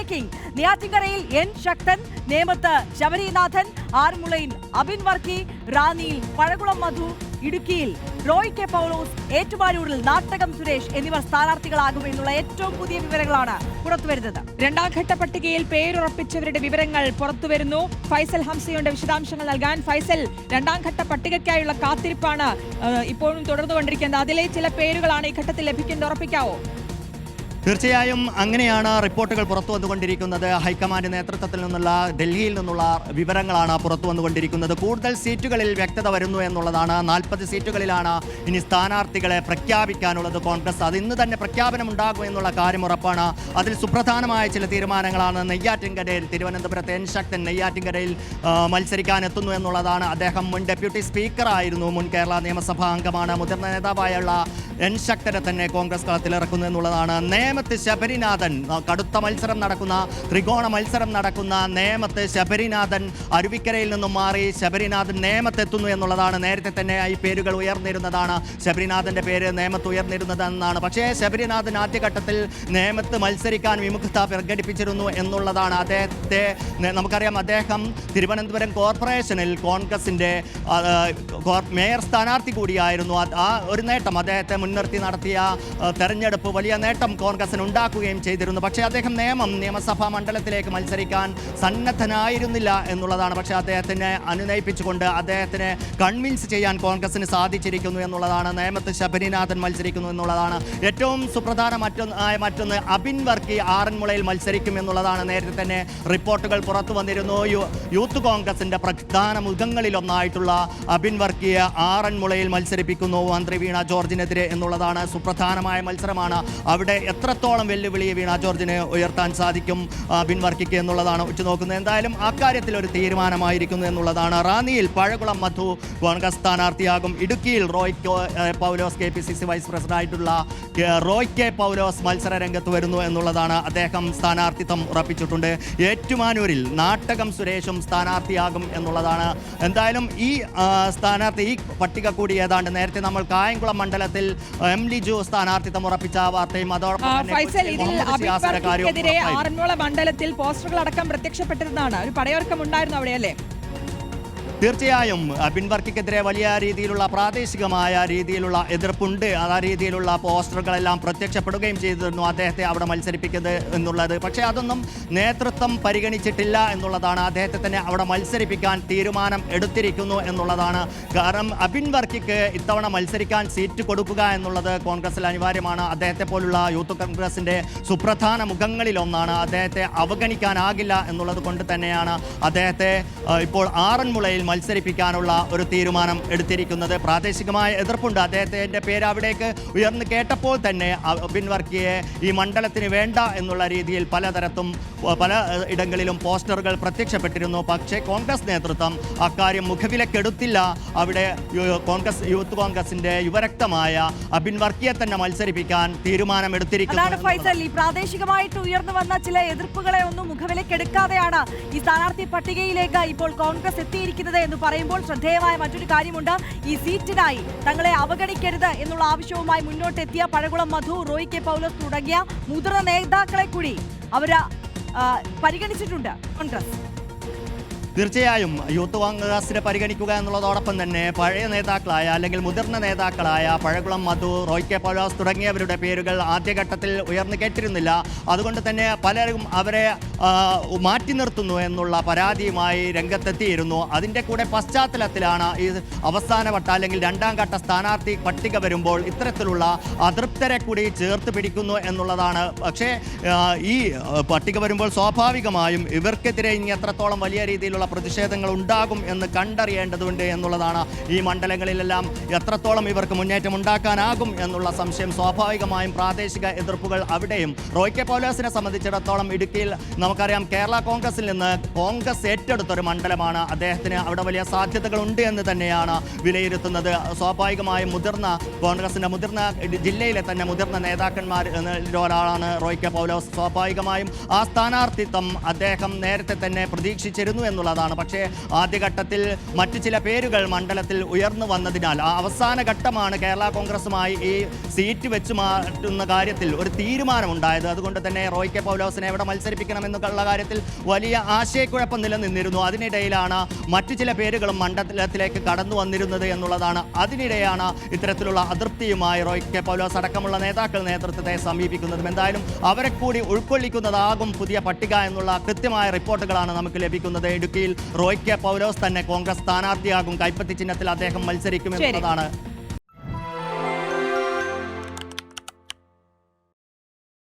Breaking. നെയ്യാറ്റിൻകരയിൽ N ശക്തൻ, നേമത്ത് ശബരിനാഥൻ, ആറന്മുളയിൽ അബിൻ വർക്കി, റാന്നിയിൽ പഴകുളം മധു, ഇടുക്കിയിൽ Roy K പൗലോസ്, ഏറ്റുമാനൂരിൽ നാട്ടകം സുരേഷ് എന്നിവർ സ്ഥാനാർത്ഥികളാകുമെന്നുള്ള ഏറ്റവും പുതിയ വിവരങ്ങളാണ് പുറത്തുവരുന്നത്. രണ്ടാം ഘട്ട പട്ടികയിൽ പേരുറപ്പിച്ചവരുടെ വിവരങ്ങൾ പുറത്തുവരുന്നു. ഫൈസൽ ഹംസയുടെ വിശദാംശങ്ങൾ നൽകാൻ. ഫൈസൽ, രണ്ടാം ഘട്ട പട്ടികയ്ക്കായുള്ള കാത്തിരിപ്പാണ് ഇപ്പോഴും തുടർന്നുകൊണ്ടിരിക്കുന്നത്. അതിലെ ചില പേരുകളാണ് ഈ ഘട്ടത്തിൽ ലഭിക്കുന്നത്, ഉറപ്പിക്കാവോ? തീർച്ചയായും അങ്ങനെയാണ് റിപ്പോർട്ടുകൾ പുറത്തു വന്നുകൊണ്ടിരിക്കുന്നത്. ഹൈക്കമാൻഡ് നേതൃത്വത്തിൽ നിന്നുള്ള ഡൽഹിയിൽ നിന്നുള്ള വിവരങ്ങളാണ് പുറത്തു വന്നുകൊണ്ടിരിക്കുന്നത്. കൂടുതൽ സീറ്റുകളിൽ വ്യക്തത വരുന്നു എന്നുള്ളതാണ്. 40 സീറ്റുകളിലാണ് ഇനി സ്ഥാനാർത്ഥികളെ പ്രഖ്യാപിക്കാനുള്ളത് കോൺഗ്രസ്. അത് ഇന്ന് തന്നെ പ്രഖ്യാപനം ഉണ്ടാകും എന്നുള്ള കാര്യം ഉറപ്പാണ്. അതിൽ സുപ്രധാനമായ ചില തീരുമാനങ്ങളാണ്. നെയ്യാറ്റിൻകരയിൽ തിരുവനന്തപുരത്ത് എൻ ശക്തൻ നെയ്യാറ്റിൻകരയിൽ മത്സരിക്കാൻ എത്തുന്നു എന്നുള്ളതാണ്. അദ്ദേഹം മുൻ ഡെപ്യൂട്ടി സ്പീക്കറായിരുന്നു, മുൻ കേരള നിയമസഭാ അംഗമാണ്. മുതിർന്ന നേതാവായുള്ള എൻ ശക്തനെ തന്നെ കോൺഗ്രസ് കളത്തിലിറക്കുന്നു എന്നുള്ളതാണ്. നേമത്ത് ശബരിനാഥൻ, കടുത്ത മത്സരം നടക്കുന്ന, ത്രികോണ മത്സരം നടക്കുന്ന നേമത്ത് ശബരിനാഥൻ അരുവിക്കരയിൽ നിന്നും മാറി ശബരിനാഥൻ നേമത്തെത്തുന്നു എന്നുള്ളതാണ്. നേരത്തെ തന്നെ ഈ പേരുകൾ ഉയർന്നിരുന്നതാണ്. ശബരിനാഥൻ്റെ പേര് നേമത്ത് ഉയർന്നിരുന്നതെന്നാണ്. പക്ഷേ ശബരിനാഥൻ ആദ്യഘട്ടത്തിൽ നേമത്ത് മത്സരിക്കാൻ വിമുഖത പ്രകടിപ്പിച്ചിരുന്നു എന്നുള്ളതാണ്. അദ്ദേഹത്തെ നമുക്കറിയാം, അദ്ദേഹം തിരുവനന്തപുരം കോർപ്പറേഷനിൽ കോൺഗ്രസിൻ്റെ മേയർ സ്ഥാനാർത്ഥി കൂടിയായിരുന്നു. ആ ഒരു നേട്ടം, അദ്ദേഹത്തെ മുൻനിർത്തി നടത്തിയ തെരഞ്ഞെടുപ്പ് വലിയ നേട്ടം കോൺഗ്രസിന് ഉണ്ടാക്കുകയും ചെയ്തിരുന്നു. പക്ഷേ അദ്ദേഹം നിയമസഭാ മണ്ഡലത്തിലേക്ക് മത്സരിക്കാൻ സന്നദ്ധനായിരുന്നില്ല എന്നുള്ളതാണ്. പക്ഷേ അദ്ദേഹത്തിനെ അനുനയിപ്പിച്ചുകൊണ്ട് അദ്ദേഹത്തിനെ കൺവിൻസ് ചെയ്യാൻ കോൺഗ്രസിന് സാധിച്ചിരിക്കുന്നു എന്നുള്ളതാണ്. നേമത്ത് ശബരിനാഥൻ മത്സരിക്കുന്നു എന്നുള്ളതാണ്. ഏറ്റവും സുപ്രധാന മറ്റൊന്ന് അബിൻ വർക്കി ആറന്മുളയിൽ മത്സരിക്കും എന്നുള്ളതാണ്. നേരത്തെ തന്നെ റിപ്പോർട്ടുകൾ പുറത്തു വന്നിരുന്നു. യൂത്ത് കോൺഗ്രസിൻ്റെ പ്രധാന മുഖങ്ങളിലൊന്നായിട്ടുള്ള അബിൻ വർക്കിയെ ആറന്മുളയിൽ മത്സരിപ്പിക്കുന്നു മന്ത്രി വീണ ജോർജിനെതിരെ എന്നുള്ളതാണ്. സുപ്രധാനമായ മത്സരമാണ്. അവിടെ എത്രത്തോളം വെല്ലുവിളി വീണ ജോർജിന് ഉയർത്താൻ സാധിക്കും അബിൻ വർക്കിക്ക് എന്നുള്ളതാണ് ഉറ്റുനോക്കുന്നത്. എന്തായാലും അക്കാര്യത്തിൽ ഒരു തീരുമാനമായിരിക്കുന്നു എന്നുള്ളതാണ്. റാന്നിയിൽ പഴകുളം മധു കോൺഗ്രസ് സ്ഥാനാർത്ഥിയാകും. ഇടുക്കിയിൽ റോയ് പൗലോസ്, KPCC വൈസ് പ്രസിഡന്റായിട്ടുള്ള റോയ് കെ പൗലോസ് മത്സര രംഗത്ത് വരുന്നു എന്നുള്ളതാണ്. അദ്ദേഹം സ്ഥാനാർത്ഥിത്വം ഉറപ്പിച്ചിട്ടുണ്ട്. ഏറ്റുമാനൂരിൽ നാട്ടകം സുരേഷും സ്ഥാനാർത്ഥിയാകും എന്നുള്ളതാണ്. എന്തായാലും ഈ സ്ഥാനാർത്ഥി, ഈ പട്ടിക കൂടി ഏതാണ്ട് നേരത്തെ നമ്മൾ കായംകുളം മണ്ഡലത്തിൽ എം ലിജു സ്ഥാനാർത്ഥിത്വം ഉറപ്പിച്ച വാർത്തയും അതോടൊപ്പം ആറന്മുള മണ്ഡലത്തിൽ പോസ്റ്ററുകൾ അടക്കം പ്രത്യക്ഷപ്പെട്ടിരുന്നതാണ്. ഒരു പടയൊരുക്കം ഉണ്ടായിരുന്നു അവിടെ, അല്ലേ? തീർച്ചയായും അബിൻ വർക്കിക്കെതിരെ വലിയ രീതിയിലുള്ള പ്രാദേശികമായ രീതിയിലുള്ള എതിർപ്പുണ്ട്. ആ രീതിയിലുള്ള പോസ്റ്ററുകളെല്ലാം പ്രത്യക്ഷപ്പെടുകയും ചെയ്തിരുന്നു അദ്ദേഹത്തെ അവിടെ മത്സരിപ്പിക്കുന്നത് എന്നുള്ളത്. പക്ഷേ അതൊന്നും നേതൃത്വം പരിഗണിച്ചിട്ടില്ല എന്നുള്ളതാണ്. അദ്ദേഹത്തെ തന്നെ അവിടെ മത്സരിപ്പിക്കാൻ തീരുമാനം എടുത്തിരിക്കുന്നു എന്നുള്ളതാണ്. കാരണം അബിൻ വർക്കിക്ക് ഇത്തവണ മത്സരിക്കാൻ സീറ്റ് കൊടുക്കുക എന്നുള്ളത് കോൺഗ്രസിൽ അനിവാര്യമാണ്. അദ്ദേഹത്തെ പോലുള്ള യൂത്ത് കോൺഗ്രസിൻ്റെ സുപ്രധാന മുഖങ്ങളിലൊന്നാണ്. അദ്ദേഹത്തെ അവഗണിക്കാനാകില്ല എന്നുള്ളത് കൊണ്ട് തന്നെയാണ് അദ്ദേഹത്തെ ഇപ്പോൾ ആറന്മുളയിൽ മത്സരിപ്പിക്കാനുള്ള ഒരു തീരുമാനം എടുത്തിരിക്കുന്നത്. പ്രാദേശികമായ എതിർപ്പുണ്ട്. അദ്ദേഹത്തിൻ്റെ പേര് അവിടേക്ക് ഉയർന്നു കേട്ടപ്പോൾ തന്നെ അബിൻ വർക്കിയെ ഈ മണ്ഡലത്തിന് വേണ്ട എന്നുള്ള രീതിയിൽ പല ഇടങ്ങളിലും പോസ്റ്ററുകൾ പ്രത്യക്ഷപ്പെട്ടിരുന്നു. പക്ഷേ കോൺഗ്രസ് നേതൃത്വം അക്കാര്യം മുഖവിലക്കെടുത്തില്ല. അവിടെ യൂത്ത് കോൺഗ്രസിന്റെ യുവരക്തമായ അബിൻ വർക്കിയെ തന്നെ മത്സരിപ്പിക്കാൻ തീരുമാനമെടുത്തിരിക്കുന്നു. ഫൈസൽ, ഈ പ്രാദേശികമായിട്ട് ഉയർന്നു വന്ന ചില എതിർപ്പുകളെ ഒന്നും മുഖവിലക്കെടുക്കാതെയാണ് ഈ സ്ഥാനാർത്ഥി പട്ടികയിലേക്ക് ഇപ്പോൾ കോൺഗ്രസ് എത്തിയിരിക്കുന്നത് എന്ന് പറയുമ്പോൾ ശ്രദ്ധേയമായ മറ്റൊരു കാര്യമുണ്ട്. ഈ സീറ്റിനായി തങ്ങളെ അവഗണിക്കരുത് എന്നുള്ള ആവശ്യവുമായി മുന്നോട്ടെത്തിയ പഴകുളം മധു, റോയ് കെ പൗലോസ് തുടങ്ങിയ മുതിർന്ന നേതാക്കളെ കൂടി അവർ പരിഗണിച്ചിട്ടുണ്ട് കോൺഗ്രസ്. തീർച്ചയായും യൂത്ത് കോൺഗ്രസിനെ പരിഗണിക്കുക എന്നുള്ളതോടൊപ്പം തന്നെ പഴയ നേതാക്കളായ അല്ലെങ്കിൽ മുതിർന്ന നേതാക്കളായ പഴകുളം മധു, റോയ് കെ പൗലോസ് തുടങ്ങിയവരുടെ പേരുകൾ ആദ്യഘട്ടത്തിൽ ഉയർന്നു കേട്ടിരുന്നില്ല. അതുകൊണ്ട് തന്നെ പലരും അവരെ മാറ്റി നിർത്തുന്നു എന്നുള്ള പരാതിയുമായി രംഗത്തെത്തിയിരുന്നു. അതിൻ്റെ കൂടെ പശ്ചാത്തലത്തിലാണ് ഈ അവസാനവട്ട അല്ലെങ്കിൽ രണ്ടാം ഘട്ട സ്ഥാനാർത്ഥി പട്ടിക വരുമ്പോൾ ഇത്തരത്തിലുള്ള അതൃപ്തരെ കൂടി ചേർത്ത് പിടിക്കുന്നു എന്നുള്ളതാണ്. പക്ഷേ ഈ പട്ടിക വരുമ്പോൾ സ്വാഭാവികമായും ഇവർക്കെതിരെ ഇനി എത്രത്തോളം വലിയ രീതിയിലുള്ള പ്രതിഷേധങ്ങൾ ഉണ്ടാകും എന്ന് കണ്ടറിയേണ്ടതുണ്ട് എന്നുള്ളതാണ്. ഈ മണ്ഡലങ്ങളിലെല്ലാം എത്രത്തോളം ഇവർക്ക് മുന്നേറ്റം ഉണ്ടാക്കാനാകും എന്നുള്ള സംശയം സ്വാഭാവികമായും പ്രാദേശിക എതിർപ്പുകൾ അവിടെയും. റോയ് കെ പൗലോസിനെ സംബന്ധിച്ചിടത്തോളം ഇടുക്കിയിൽ നമുക്കറിയാം കേരള കോൺഗ്രസിൽ നിന്ന് കോൺഗ്രസ് ഏറ്റെടുത്തൊരു മണ്ഡലമാണ്. അദ്ദേഹത്തിന് അവിടെ വലിയ സാധ്യതകളുണ്ട് എന്ന് തന്നെയാണ് വിലയിരുത്തുന്നത്. സ്വാഭാവികമായും കോൺഗ്രസിൻ്റെ മുതിർന്ന ജില്ലയിലെ തന്നെ മുതിർന്ന നേതാക്കന്മാരിൽ ഒരാളാണ് റോയ് കെ പൗലോസ്. സ്വാഭാവികമായും ആ സ്ഥാനാർത്ഥിത്വം അദ്ദേഹം നേരത്തെ തന്നെ പ്രതീക്ഷിച്ചിരുന്നു എന്നുള്ള എന്നുള്ളതാണ്. പക്ഷേ ആദ്യഘട്ടത്തിൽ മറ്റു ചില പേരുകൾ മണ്ഡലത്തിൽ ഉയർന്നു വന്നതിനാൽ അവസാന ഘട്ടമാണ് കേരള കോൺഗ്രസുമായി ഈ സീറ്റ് വെച്ച് മാറ്റുന്ന കാര്യത്തിൽ ഒരു തീരുമാനമുണ്ടായത്. അതുകൊണ്ട് തന്നെ റോയ് കെ പൗലോസിനെ എവിടെ മത്സരിപ്പിക്കണമെന്നുള്ള കാര്യത്തിൽ വലിയ ആശയക്കുഴപ്പം നിലനിന്നിരുന്നു. അതിനിടയിലാണ് മറ്റു ചില പേരുകളും മണ്ഡലത്തിലേക്ക് കടന്നു വന്നിരുന്നത് എന്നുള്ളതാണ്. അതിനിടെയാണ് ഇത്തരത്തിലുള്ള അതൃപ്തിയുമായി റോയ് കെ പൗലോസ് അടക്കമുള്ള നേതാക്കൾ നേതൃത്വത്തെ സമീപിക്കുന്നതും. എന്തായാലും അവരെ കൂടി ഉൾക്കൊള്ളിക്കുന്നതാകും പുതിയ പട്ടിക എന്നുള്ള കൃത്യമായ റിപ്പോർട്ടുകളാണ് നമുക്ക് ലഭിക്കുന്നത്. ഇടുക്കിയിൽ റോയ് കെ പൗലോസ് തന്നെ കോൺഗ്രസ് സ്ഥാനാർത്ഥിയാകും. കൈപ്പത്തി ചിഹ്നത്തിൽ അദ്ദേഹം മത്സരിക്കും എന്നുള്ളതാണ്